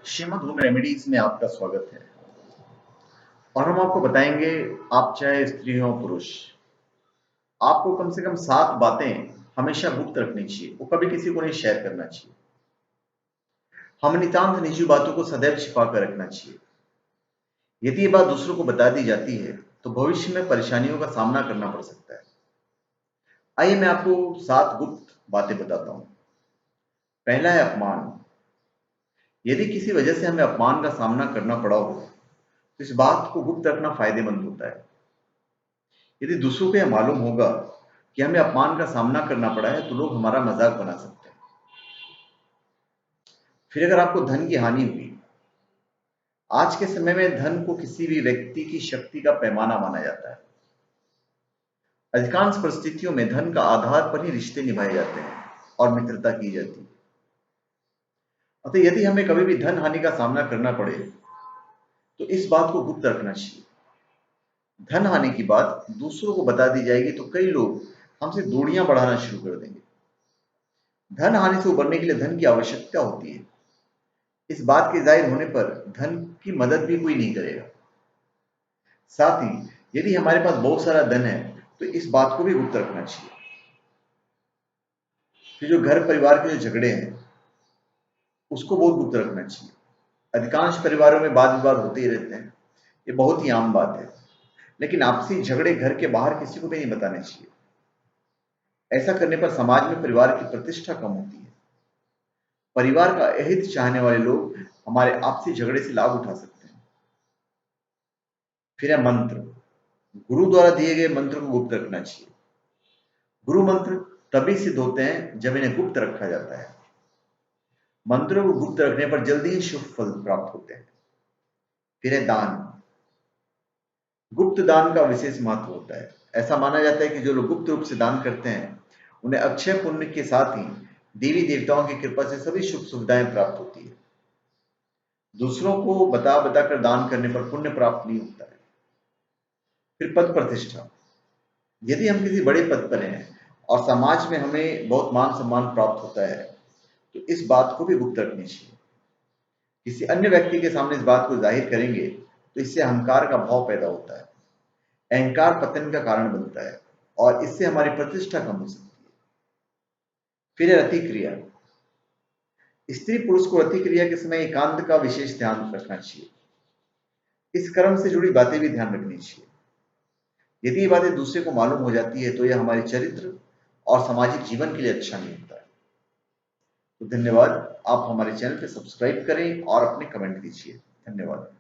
Shrimad home remedies में आपका स्वागत है और हम आपको बताएंगे, आप चाहे स्त्री हो पुरुष, आपको कम से कम 7 बातें हमेशा गुप्त रखनी चाहिए। वो कभी किसी को नहीं शेयर करना चाहिए। हम नितांत निजी बातों को सदैव छिपा कर रखना चाहिए। यदि ये बात दूसरों को बता दी जाती है तो भविष्य में परेशानियों का सामना करना पड़ सकता है। आइए मैं आपको 7 गुप्त बातें बताता हूं। पहला है अपमान। यदि किसी वजह से हमें अपमान का सामना करना पड़ा हो तो इस बात को गुप्त रखना फायदेमंद होता है। यदि दूसरों को यह मालूम होगा कि हमें अपमान का सामना करना पड़ा है तो लोग हमारा मजाक बना सकते हैं। फिर अगर आपको धन की हानि हुई, आज के समय में धन को किसी भी व्यक्ति की शक्ति का पैमाना माना जाता है। अधिकांश परिस्थितियों में धन का आधार पर ही रिश्ते निभाए जाते हैं और मित्रता की जाती है। अतः यदि हमें कभी भी धन हानि का सामना करना पड़े तो इस बात को गुप्त रखना चाहिए। धन हानि की बात दूसरों को बता दी जाएगी तो कई लोग हमसे दूरियां बढ़ाना शुरू कर देंगे। धन हानि से उबरने के लिए धन की आवश्यकता होती है। इस बात के जाहिर होने पर धन की मदद भी कोई नहीं करेगा। साथ ही यदि हमारे पास बहुत सारा धन है तो इस बात को भी गुप्त रखना चाहिए। फिर जो घर परिवार के जो झगड़े हैं उसको बहुत गुप्त रखना चाहिए। अधिकांश परिवारों में वाद विवाद होते ही रहते हैं, ये बहुत ही आम बात है। लेकिन आपसी झगड़े घर के बाहर किसी को भी नहीं बताने चाहिए। ऐसा करने पर समाज में परिवार की प्रतिष्ठा कम होती है। परिवार का अहित चाहने वाले लोग हमारे आपसी झगड़े से लाभ उठा सकते हैं। फिर है मंत्र। गुरु द्वारा दिए गए मंत्र को गुप्त रखना चाहिए। गुरु मंत्र तभी सिद्ध होते हैं जब इन्हें गुप्त रखा जाता है। मंत्रों को गुप्त रखने पर जल्दी ही शुभ फल प्राप्त होते हैं। फिर है दान। गुप्त दान का विशेष महत्व होता है। ऐसा माना जाता है कि जो लोग गुप्त रूप से दान करते हैं उन्हें अक्षय पुण्य के साथ ही देवी देवताओं की कृपा से सभी सुख सुविधाएं प्राप्त होती है। दूसरों को बता बताकर दान करने पर पुण्य प्राप्त नहीं होता है। फिर पद प्रतिष्ठा। यदि हम किसी बड़े पद पर हैं और समाज में हमें बहुत मान सम्मान प्राप्त होता है तो इस बात को भी गुप्त रखनी चाहिए। किसी अन्य व्यक्ति के सामने इस बात को जाहिर करेंगे तो इससे अहंकार का भाव पैदा होता है। अहंकार पतन का कारण बनता है और इससे हमारी प्रतिष्ठा कम हो सकती है। फिर है रति क्रिया। स्त्री पुरुष को रति क्रिया के समय एकांत का विशेष ध्यान रखना चाहिए। इस कर्म से जुड़ी बातें भी ध्यान रखनी चाहिए। यदि ये बातें दूसरे को मालूम हो जाती है तो यह हमारे चरित्र और सामाजिक जीवन के लिए अच्छा नहीं होता है। तो धन्यवाद। आप हमारे चैनल पे सब्सक्राइब करें और अपने कमेंट दीजिए। धन्यवाद।